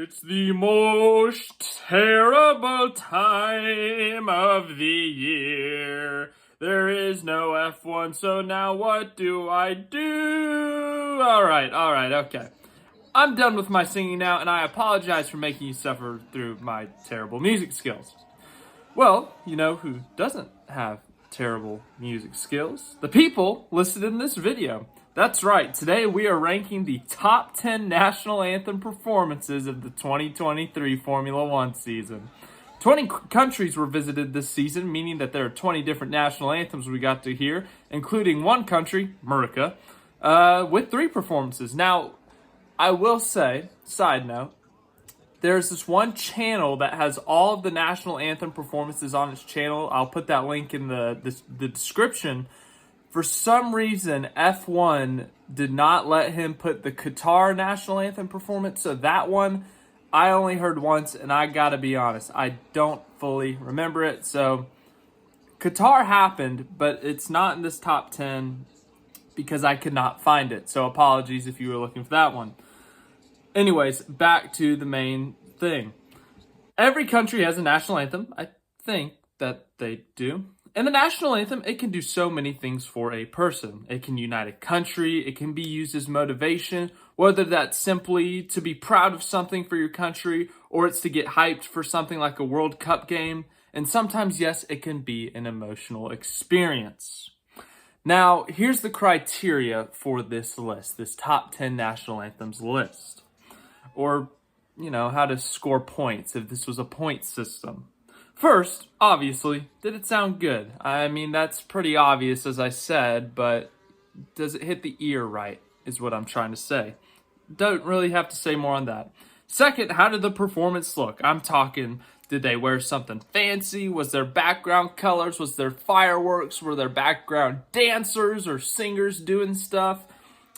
It's the most terrible time of the year. There is no F1, so now what do I do? All right, okay. I'm done with my singing now, and I apologize for making you suffer through my terrible music skills. Well, you know who doesn't have terrible music skills? The people listed in this video. That's right, today we are ranking the top 10 national anthem performances of the 2023 Formula One season. 20 countries were visited this season, meaning that there are 20 different national anthems we got to hear, including one country, America, with 3 performances. Now, I will say, side note, there's this one channel that has all of the national anthem performances on its channel. I'll put that link in the description. For some reason, F1 did not let him put the Qatar national anthem performance. So that one, I only heard once, and I gotta be honest, I don't fully remember it. So Qatar happened, but it's not in this top 10 because I could not find it. So apologies if you were looking for that one. Anyways, back to the main thing. Every country has a national anthem. I think that they do. And the national anthem, it can do so many things for a person. It can unite a country. It can be used as motivation, whether that's simply to be proud of something for your country or it's to get hyped for something like a World Cup game. And sometimes, yes, it can be an emotional experience. Now, here's the criteria for this list, this top 10 national anthems list. Or, you know, how to score points if this was a point system. First, obviously, did it sound good? I mean, that's pretty obvious, as I said, but does it hit the ear right, is what I'm trying to say. Don't really have to say more on that. Second, how did the performance look? I'm talking, did they wear something fancy? Was there background colors? Was there fireworks? Were there background dancers or singers doing stuff?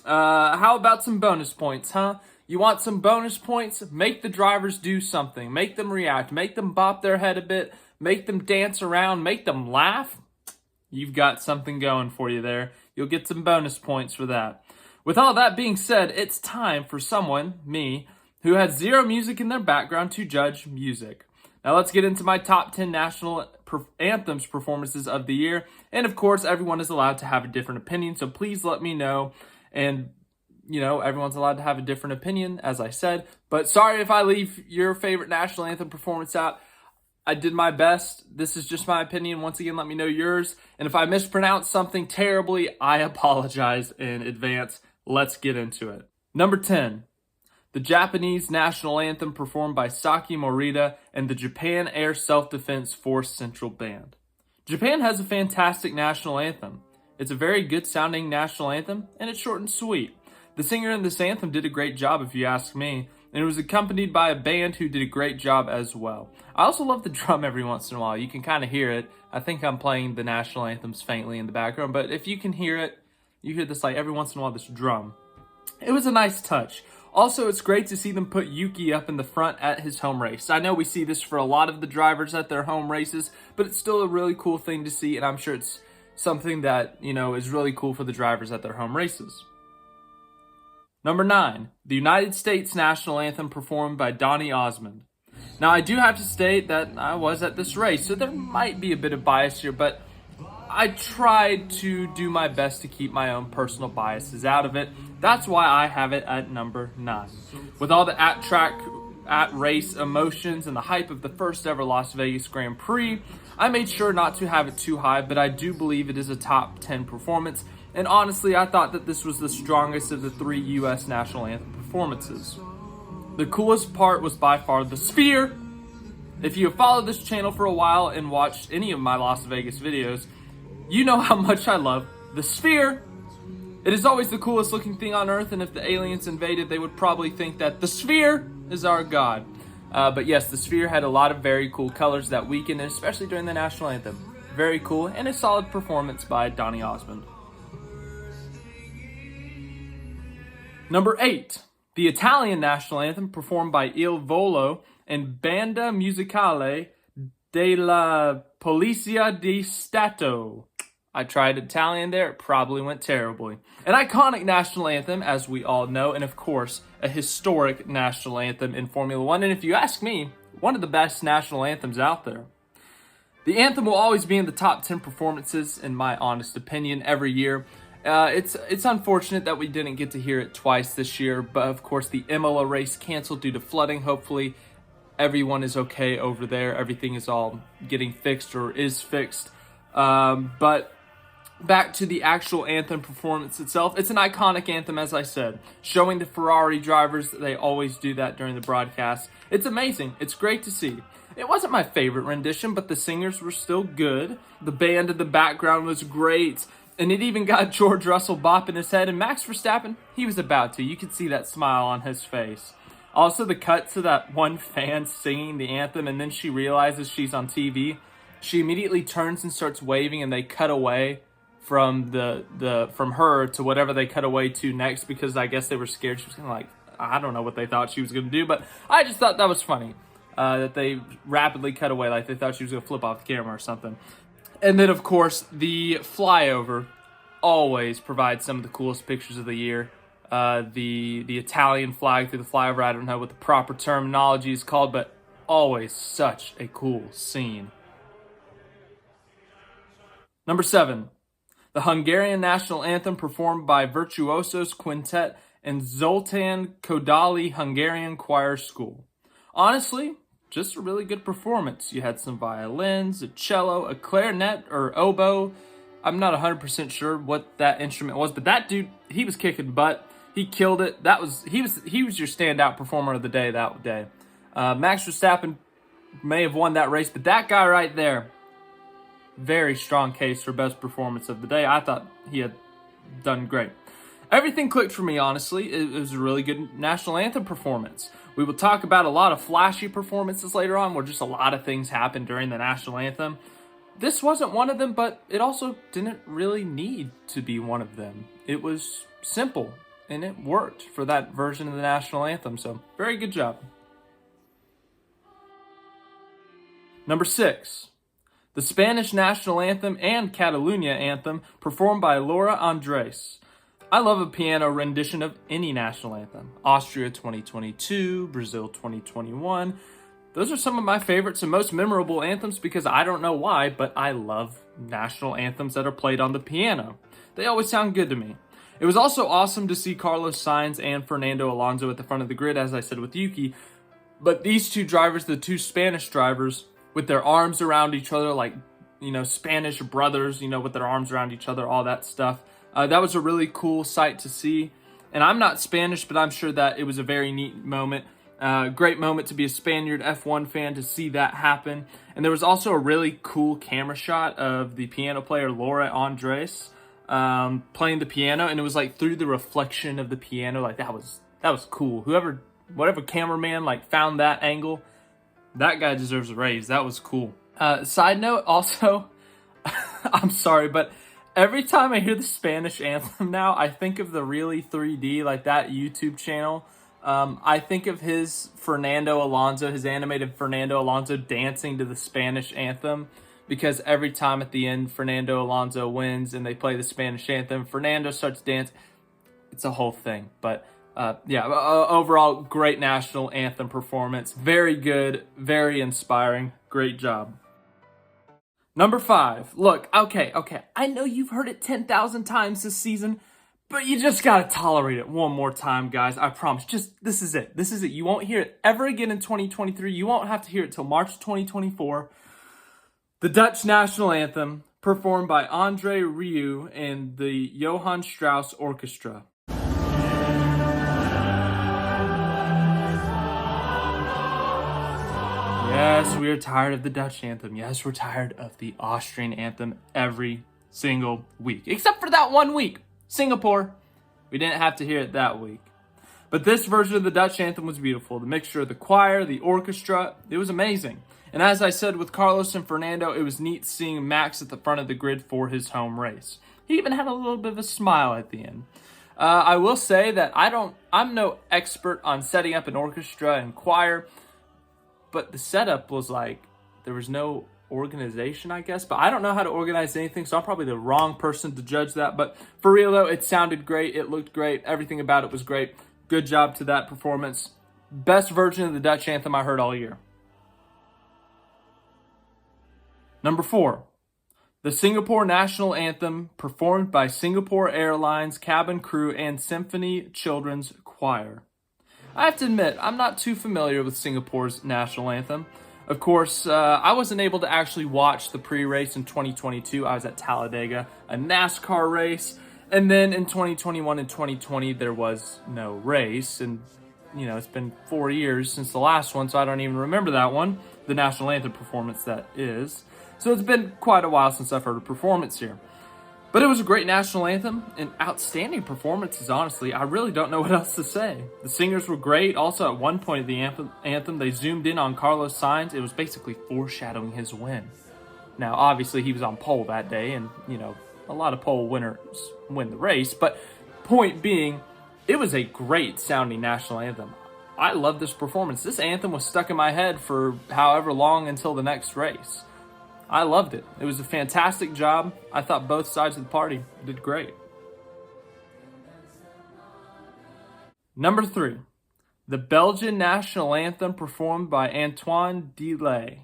How about some bonus points, huh? You want some bonus points? Make the drivers do something. Make them react. Make them bop their head a bit. Make them dance around. Make them laugh. You've got something going for you there. You'll get some bonus points for that. With all that being said, it's time for someone, me, who has zero music in their background to judge music. Now let's get into my top 10 national anthems performances of the year. And of course, everyone is allowed to have a different opinion, so please let me know. And you know, everyone's allowed to have a different opinion, as I said. But sorry if I leave your favorite national anthem performance out. I did my best. This is just my opinion. Once again, let me know yours. And if I mispronounce something terribly, I apologize in advance. Let's get into it. Number 10, the Japanese national anthem performed by Saki Morita and the Japan Air Self-Defense Force Central Band. Japan has a fantastic national anthem. It's a very good sounding national anthem, and it's short and sweet. The singer in this anthem did a great job, if you ask me, and it was accompanied by a band who did a great job as well. I also love the drum every once in a while. You can kind of hear it. I think I'm playing the national anthems faintly in the background, but if you can hear it, you hear this like every once in a while, this drum. It was a nice touch. Also, it's great to see them put Yuki up in the front at his home race. I know we see this for a lot of the drivers at their home races, but it's still a really cool thing to see, and I'm sure it's something that, you know, is really cool for the drivers at their home races. Number 9, the United States national anthem performed by Donny Osmond. Now, I do have to state that I was at this race, so there might be a bit of bias here, but I tried to do my best to keep my own personal biases out of it. That's why I have it at number 9. With all the at-race emotions and the hype of the first ever Las Vegas Grand Prix, I made sure not to have it too high, but I do believe it is a top 10 performance. And honestly, I thought that this was the strongest of the 3 U.S. national anthem performances. The coolest part was by far the Sphere. If you have followed this channel for a while and watched any of my Las Vegas videos, you know how much I love the Sphere. It is always the coolest looking thing on Earth, and if the aliens invaded, they would probably think that the Sphere is our god. But yes, the Sphere had a lot of very cool colors that weekend, and especially during the national anthem. Very cool, and a solid performance by Donny Osmond. Number 8, the Italian national anthem performed by Il Volo and Banda Musicale della Polizia di Stato. I tried Italian there, it probably went terribly. An iconic national anthem, as we all know, and of course, a historic national anthem in Formula One, and if you ask me, one of the best national anthems out there. The anthem will always be in the top 10 performances, in my honest opinion, every year. It's unfortunate that we didn't get to hear it twice this year, but of course the Imola race canceled due to flooding. Hopefully everyone is okay over there. Everything is all getting fixed or is fixed. But back to the actual anthem performance itself. It's an iconic anthem, as I said, showing the Ferrari drivers that they always do that during the broadcast. It's amazing. It's great to see. It wasn't my favorite rendition, but the singers were still good. The band in the background was great. And it even got George Russell bopping his head. And Max Verstappen, he was about to. You could see that smile on his face. Also, the cut to that one fan singing the anthem, and then she realizes she's on TV. She immediately turns and starts waving, and they cut away from from her to whatever they cut away to next, because I guess they were scared she was gonna, like, I don't know what they thought she was gonna do, but I just thought that was funny, that they rapidly cut away, like they thought she was gonna flip off the camera or something. And then of course the flyover always provides some of the coolest pictures of the year. The Italian flag through the flyover, I don't know what the proper terminology is called, but always such a cool scene. Number 7. The Hungarian national anthem performed by Virtuosos Quintet and Zoltán Kodály Hungarian Choir School. Honestly, just a really good performance. You had some violins, a cello, a clarinet or oboe. I'm not 100% sure what that instrument was, but that dude, he was kicking butt. He killed it. He was your standout performer of the day that day. Max Verstappen may have won that race, but that guy right there, very strong case for best performance of the day. I thought he had done great. Everything clicked for me, honestly. It was a really good national anthem performance. We will talk about a lot of flashy performances later on where just a lot of things happened during the national anthem. This wasn't one of them, but it also didn't really need to be one of them. It was simple, and it worked for that version of the national anthem, so very good job. Number 6. The Spanish national anthem and Catalunya anthem performed by Laura Andres. I love a piano rendition of any national anthem. Austria 2022, Brazil 2021. Those are some of my favorites and most memorable anthems because I don't know why, but I love national anthems that are played on the piano. They always sound good to me. It was also awesome to see Carlos Sainz and Fernando Alonso at the front of the grid, as I said with Yuki. But these two drivers, the two Spanish drivers, with their arms around each other, like, Spanish brothers, with their arms around each other, all that stuff. That was a really cool sight to see. And I'm not Spanish, but I'm sure that it was a very neat moment. Great moment to be a Spaniard F1 fan to see that happen. And there was also a really cool camera shot of the piano player Laura Andres playing the piano, and it was like through the reflection of the piano. Like that was cool. Whatever cameraman found that angle, that guy deserves a raise. That was cool. Side note, also, I'm sorry, but every time I hear the Spanish anthem now, I think of the Really 3D, like that YouTube channel. I think of his animated Fernando Alonso dancing to the Spanish anthem, because every time at the end Fernando Alonso wins and they play the Spanish anthem, Fernando starts dancing. It's a whole thing, but overall, great national anthem performance. Very good, very inspiring. Great job. Number 5. Look, okay. I know you've heard it 10,000 times this season, but you just gotta tolerate it one more time, guys. I promise. This is it. This is it. You won't hear it ever again in 2023. You won't have to hear it till March 2024. The Dutch national anthem, performed by Andre Rieu and the Johann Strauss Orchestra. Yes, we are tired of the Dutch anthem. Yes, we're tired of the Austrian anthem every single week. Except for that one week. Singapore. We didn't have to hear it that week. But this version of the Dutch anthem was beautiful. The mixture of the choir, the orchestra, it was amazing. And as I said with Carlos and Fernando, it was neat seeing Max at the front of the grid for his home race. He even had a little bit of a smile at the end. I will say that I'm no expert on setting up an orchestra and choir, but the setup was there was no organization, I guess. But I don't know how to organize anything, so I'm probably the wrong person to judge that. But for real, though, it sounded great. It looked great. Everything about it was great. Good job to that performance. Best version of the Dutch anthem I heard all year. Number 4. The Singapore National Anthem, performed by Singapore Airlines cabin crew and Symphony Children's Choir. I have to admit, I'm not too familiar with Singapore's national anthem. Of course, I wasn't able to actually watch the pre-race in 2022. I was at Talladega, a NASCAR race. And then in 2021 and 2020, there was no race. And, you know, it's been 4 years since the last one, so I don't even remember that one. The national anthem performance, that is. So it's been quite a while since I've heard a performance here. But it was a great national anthem and outstanding performances, honestly. I really don't know what else to say. The singers were great. Also, at one point of the anthem, they zoomed in on Carlos Sainz. It was basically foreshadowing his win. Now, obviously, he was on pole that day, and, you know, a lot of pole winners win the race. But point being, it was a great sounding national anthem. I love this performance. This anthem was stuck in my head for however long until the next race. I loved it. It was a fantastic job. I thought both sides of the party did great. Number 3, the Belgian national anthem performed by Antoine Delay.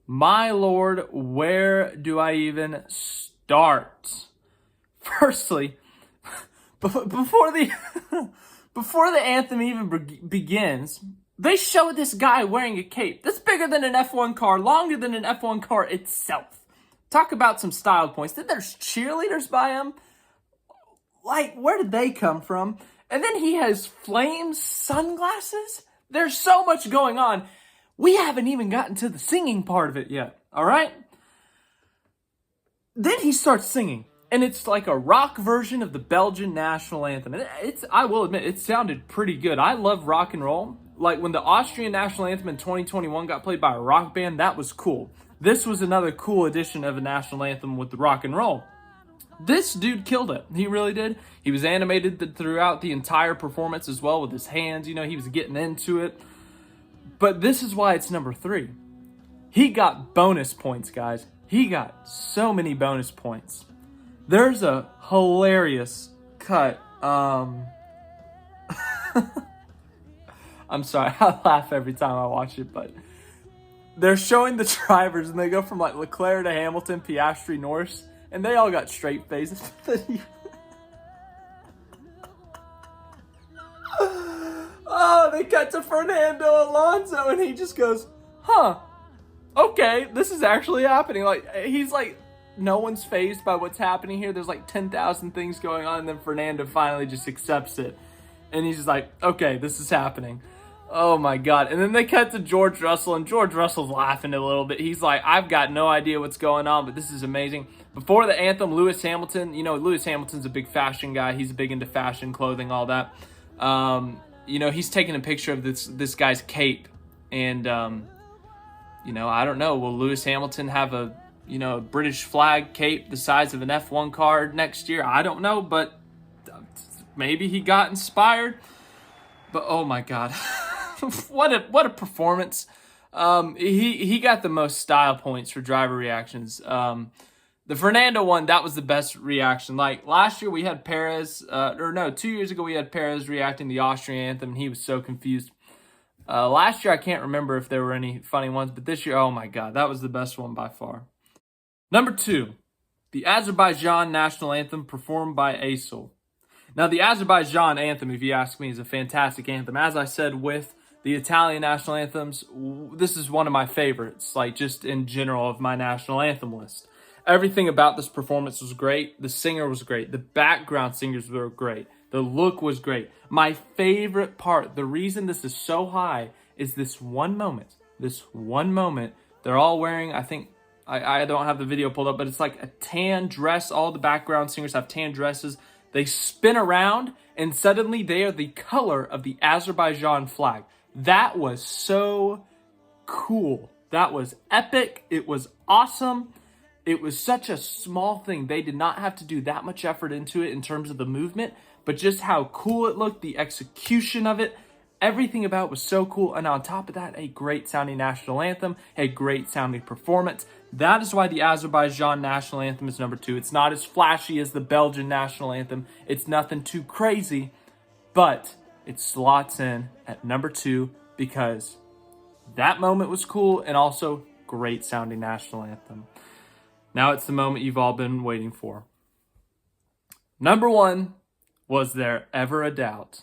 My lord, where do I even start? Firstly, before the anthem even begins, they show this guy wearing a cape that's bigger than an F1 car, longer than an F1 car itself. Talk about some style points. Then there's cheerleaders by him. Like, where did they come from? And then he has flame sunglasses. There's so much going on. We haven't even gotten to the singing part of it yet, all right? Then he starts singing, and it's like a rock version of the Belgian national anthem. And I will admit, it sounded pretty good. I love rock and roll. Like when the Austrian national anthem in 2021 got played by a rock band, that was cool. This was another cool edition of a national anthem with the rock and roll. This dude killed it. He really did. He was animated throughout the entire performance as well with his hands. You know, he was getting into it. But this is why it's number 3. He got bonus points, guys. He got so many bonus points. There's a hilarious cut. I'm sorry, I laugh every time I watch it, but they're showing the drivers, and they go from like Leclerc to Hamilton, Piastri, Norris, and they all got straight faces. Oh, they cut to Fernando Alonso, and he just goes, huh, okay, this is actually happening. Like, he's like, no one's fazed by what's happening here. There's like 10,000 things going on, and then Fernando finally just accepts it. And he's just like, okay, this is happening. Oh my God. And then they cut to George Russell, and George Russell's laughing a little bit. He's like, I've got no idea what's going on, but this is amazing. Before the anthem, Lewis Hamilton, you know, Lewis Hamilton's a big fashion guy. He's big into fashion, clothing, all that. You know, he's taking a picture of this guy's cape. And, you know, I don't know. Will Lewis Hamilton have a British flag cape the size of an F1 car next year? I don't know, but maybe he got inspired. But oh my God. what a performance. He got the most style points for driver reactions. The Fernando one, that was the best reaction. Like last year we had Perez, 2 years ago we had Perez reacting to the Austrian anthem, and he was so confused. Last year I can't remember if there were any funny ones, but this year, oh my God, that was the best one by far. Number 2, the Azerbaijan national anthem performed by Aysel. Now, the Azerbaijan anthem, if you ask me, is a fantastic anthem. As I said with the Italian national anthems, this is one of my favorites, like just in general of my national anthem list. Everything about this performance was great. The singer was great. The background singers were great. The look was great. My favorite part, the reason this is so high, is this one moment. This one moment. They're all wearing, I think, I don't have the video pulled up, but it's like a tan dress. All the background singers have tan dresses. They spin around, and suddenly they are the color of the Azerbaijan flag. That was so cool. That was epic. It was awesome. It was such a small thing. They did not have to do that much effort into it in terms of the movement, but just how cool it looked, the execution of it. Everything about it was so cool. And on top of that, a great sounding national anthem, a great sounding performance. That is why the Azerbaijan national anthem is number 2. It's not as flashy as the Belgian national anthem. It's nothing too crazy, but it slots in at number 2 because that moment was cool and also great sounding national anthem. Now it's the moment you've all been waiting for. Number 1, was there ever a doubt?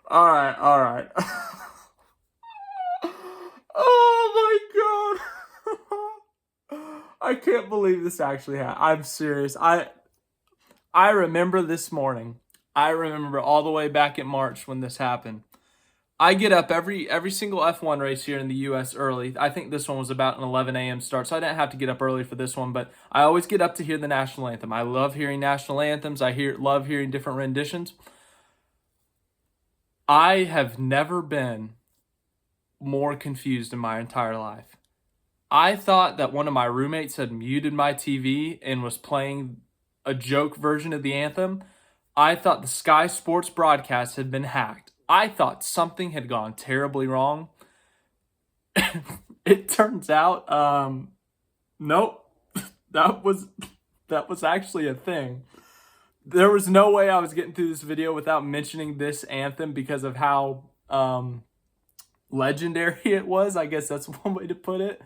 All right. Oh my God. I can't believe this actually happened. I'm serious. I remember this morning. I remember all the way back in March when this happened. I get up every single F1 race here in the U.S. early. I think this one was about an 11 a.m. start, so I didn't have to get up early for this one, but I always get up to hear the national anthem. I love hearing national anthems. Love hearing different renditions. I have never been more confused in my entire life. I thought that one of my roommates had muted my TV and was playing a joke version of the anthem. I thought the Sky Sports broadcast had been hacked. I thought something had gone terribly wrong. It turns out, nope, that was actually a thing. There was no way I was getting through this video without mentioning this anthem because of how legendary it was. I guess that's one way to put it.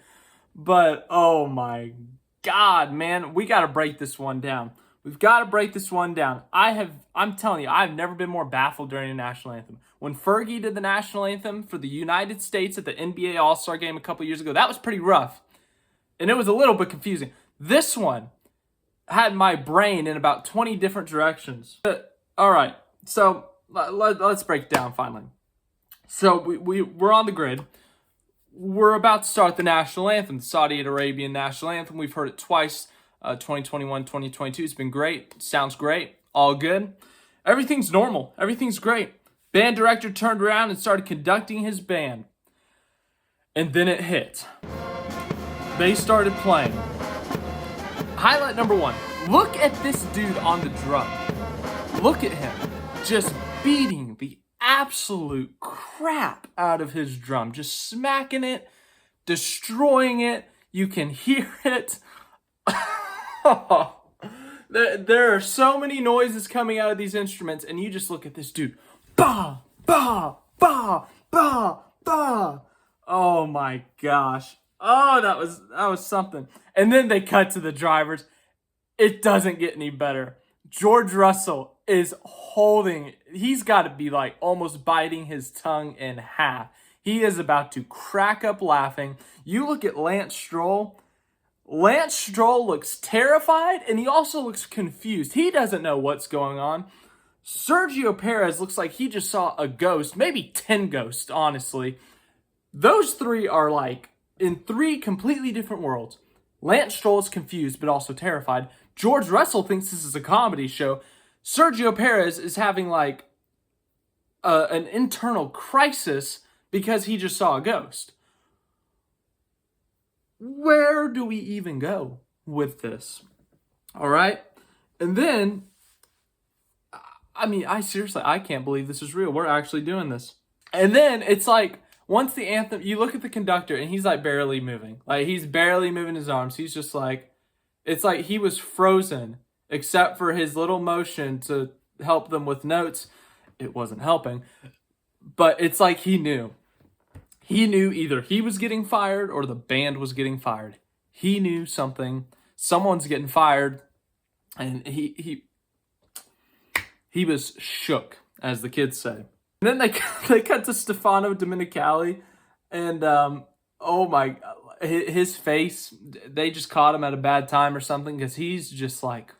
But, oh my God, man, we got to break this one down. We've got to break this one down. I'm telling you, I've never been more baffled during a national anthem. When Fergie did the national anthem for the United States at the NBA All-Star game a couple years ago, that was pretty rough. And it was a little bit confusing. This one had my brain in about 20 different directions. All right, so let's break it down finally. So we're on the grid. We're about to start the national anthem, the Saudi Arabian national anthem. We've heard it twice, 2021, 2022. It's been great. Sounds great. All good. Everything's normal. Everything's great. Band director turned around and started conducting his band. And then it hit. They started playing. Highlight number 1. Look at this dude on the drum. Look at him. Just beating the absolute crap out of his drum. Just smacking it. Destroying it. You can hear it. There are so many noises coming out of these instruments, and you just look at this dude. Ba, ba, ba, ba, ba. Oh my gosh. Oh, that was something. And then they cut to the drivers. It doesn't get any better. George Russell is he's got to be like almost biting his tongue in half. He is about to crack up laughing. You look at Lance Stroll. Lance Stroll looks terrified, and he also looks confused. He doesn't know what's going on. Sergio Perez looks like he just saw a ghost, maybe 10 ghosts, honestly. Those three are like in 3 completely different worlds. Lance Stroll is confused, but also terrified. George Russell thinks this is a comedy show. Sergio Perez is having like an internal crisis because he just saw a ghost. Where do we even go with this? All right. And then, I can't believe this is real. We're actually doing this. And then it's like, once the anthem, you look at the conductor and he's like barely moving. Like he's barely moving his arms. He's just like, it's like he was frozen except for his little motion to help them with notes. It wasn't helping. But it's like he knew. He knew either he was getting fired or the band was getting fired. He knew something. Someone's getting fired. And he was shook, as the kids say. And then they cut to Stefano Domenicali. And, oh my, his face, they just caught him at a bad time or something. Because he's just like,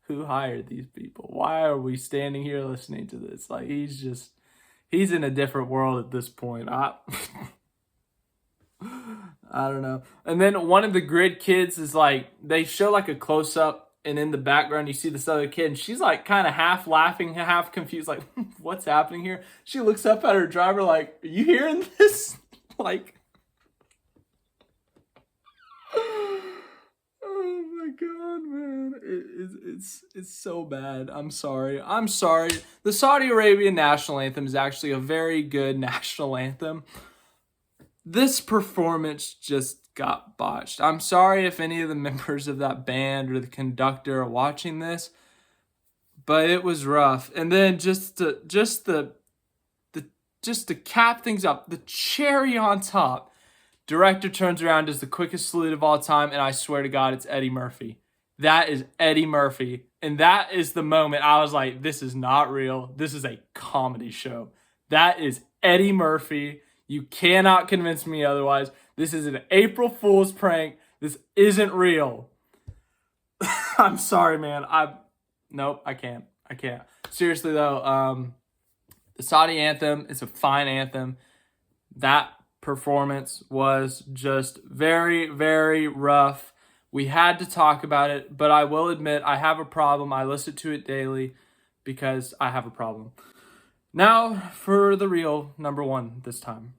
who hired these people? Why are we standing here listening to this? Like, he's in a different world at this point. I don't know. And then one of the grid kids is like, they show like a close-up, and in the background you see this other kid, and she's like kind of half laughing, half confused, like, what's happening here? She looks up at her driver like, are you hearing this? Like, oh my God, man. It's so bad. I'm sorry. The Saudi Arabian national anthem is actually a very good national anthem. This performance just got botched. I'm sorry if any of the members of that band or the conductor are watching this, but it was rough. And then just to cap things up, the cherry on top, director turns around, does the quickest salute of all time, and I swear to God, it's Eddie Murphy. That is Eddie Murphy. And that is the moment I was like, this is not real. This is a comedy show. That is Eddie Murphy. You cannot convince me otherwise. This is an April Fool's prank. This isn't real. I'm sorry, man. Nope, I can't. Seriously, though, the Saudi anthem is a fine anthem. That performance was just very, very rough. We had to talk about it, but I will admit I have a problem. I listen to it daily because I have a problem. Now for the real number one this time.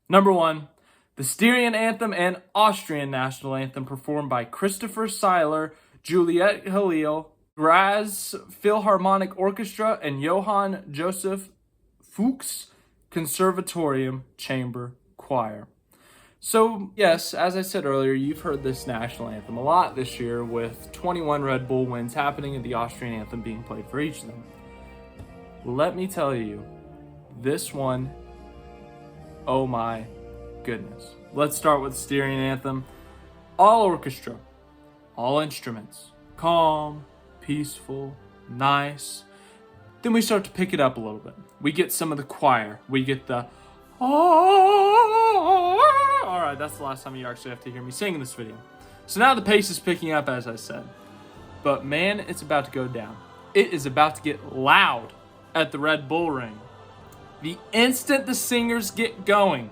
Number one, the Styrian anthem and Austrian national anthem performed by Christopher Seiler, Juliette Halil, Graz Philharmonic Orchestra, and Johann Joseph Fuchs Conservatorium Chamber Choir. So, yes, as I said earlier, you've heard this national anthem a lot this year with 21 Red Bull wins happening and the Austrian anthem being played for each of them. Let me tell you, this one, oh my goodness. Let's start with the Styrian anthem. All orchestra, all instruments, calm, peaceful, nice. Then we start to pick it up a little bit. We get some of the choir. We get the all right, that's the last time you actually have to hear me sing in this video. So now the pace is picking up, as I said. But man, it's about to go down. It is about to get loud at the Red Bull Ring. The instant the singers get going,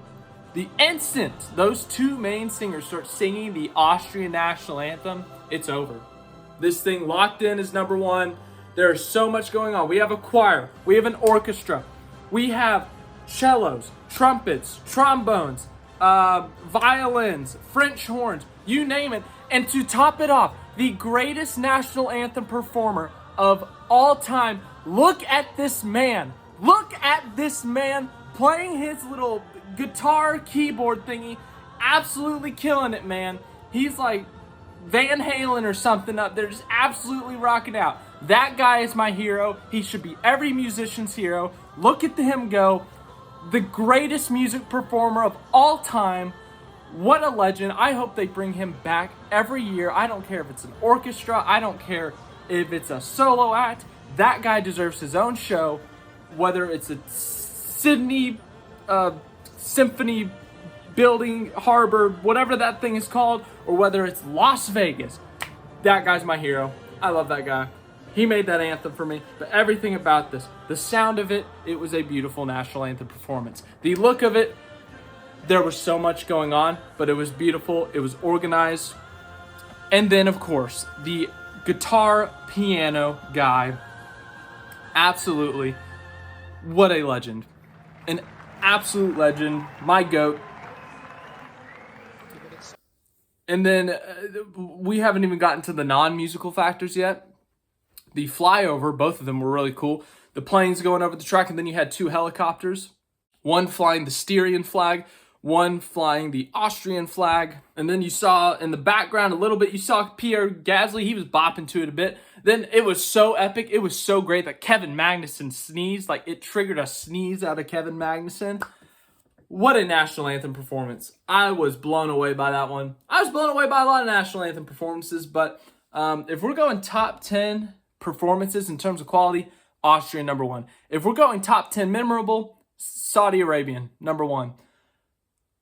the instant those two main singers start singing the Austrian national anthem, it's over. This thing locked in is number one. There is so much going on. We have a choir. We have an orchestra. We have cellos, trumpets, trombones, violins, French horns, you name it. And to top it off, the greatest national anthem performer of all time. Look at this man. Look at this man playing his little guitar keyboard thingy. Absolutely killing it, man. He's like Van Halen or something up there, just absolutely rocking out. That guy is my hero. He should be every musician's hero. Look at him go. The greatest music performer of all time. What a legend. I hope they bring him back every year. I don't care if it's an orchestra. I don't care if it's a solo act. That guy deserves his own show. Whether it's a Sydney Symphony Building, Harbor, whatever that thing is called, or whether it's Las Vegas. That guy's my hero. I love that guy. He made that anthem for me, but everything about this, the sound of it, it was a beautiful national anthem performance. The look of it, there was so much going on, but it was beautiful. It was organized. And then, of course, the guitar piano guy, absolutely, what a legend. An absolute legend, my GOAT. And then we haven't even gotten to the non-musical factors yet. The flyover, both of them were really cool. The planes going over the track, and then you had two helicopters. One flying the Styrian flag, one flying the Austrian flag. And then you saw in the background a little bit, you saw Pierre Gasly. He was bopping to it a bit. Then it was so epic. It was so great that Kevin Magnussen sneezed. Like, it triggered a sneeze out of Kevin Magnussen. What a national anthem performance. I was blown away by that one. I was blown away by a lot of national anthem performances, but if we're going top 10 performances in terms of quality, Austrian number one. If we're going top 10 memorable, Saudi Arabian number one.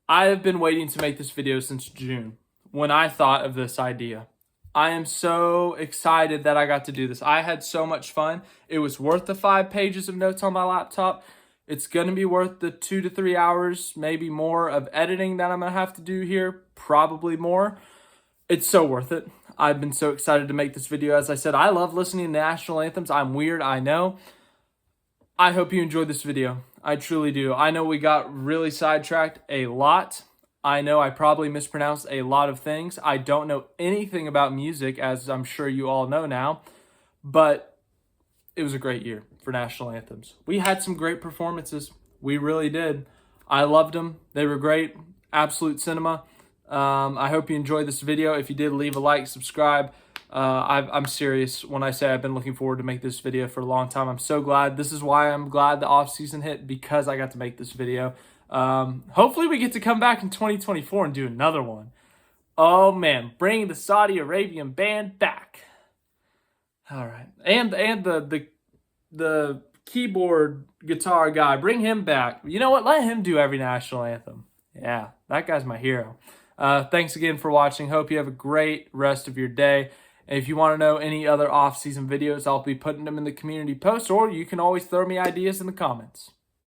I have been waiting to make this video since June when I thought of this idea. I am so excited that I got to do this. I had so much fun. It was worth the 5 pages of notes on my laptop. It's going to be worth the 2 to 3 hours, maybe more, of editing that I'm going to have to do here. Probably more. It's so worth it. I've been so excited to make this video. As I said, I love listening to national anthems. I'm weird, I know. I hope you enjoyed this video. I truly do. I know we got really sidetracked a lot. I know I probably mispronounced a lot of things. I don't know anything about music, as I'm sure you all know now, but it was a great year for national anthems. We had some great performances. We really did. I loved them. They were great. Absolute cinema. I hope you enjoyed this video. If you did, leave a like, subscribe. I'm serious when I say I've been looking forward to make this video for a long time. I'm so glad. This is why I'm glad the off season hit, because I got to make this video. Hopefully we get to come back in 2024 and do another one. Oh man, bring the Saudi Arabian band back. All right, and the keyboard guitar guy, bring him back. You know what? Let him do every national anthem. Yeah, that guy's my hero. Thanks again for watching. Hope you have a great rest of your day. And if you want to know any other off-season videos, I'll be putting them in the community post, or you can always throw me ideas in the comments.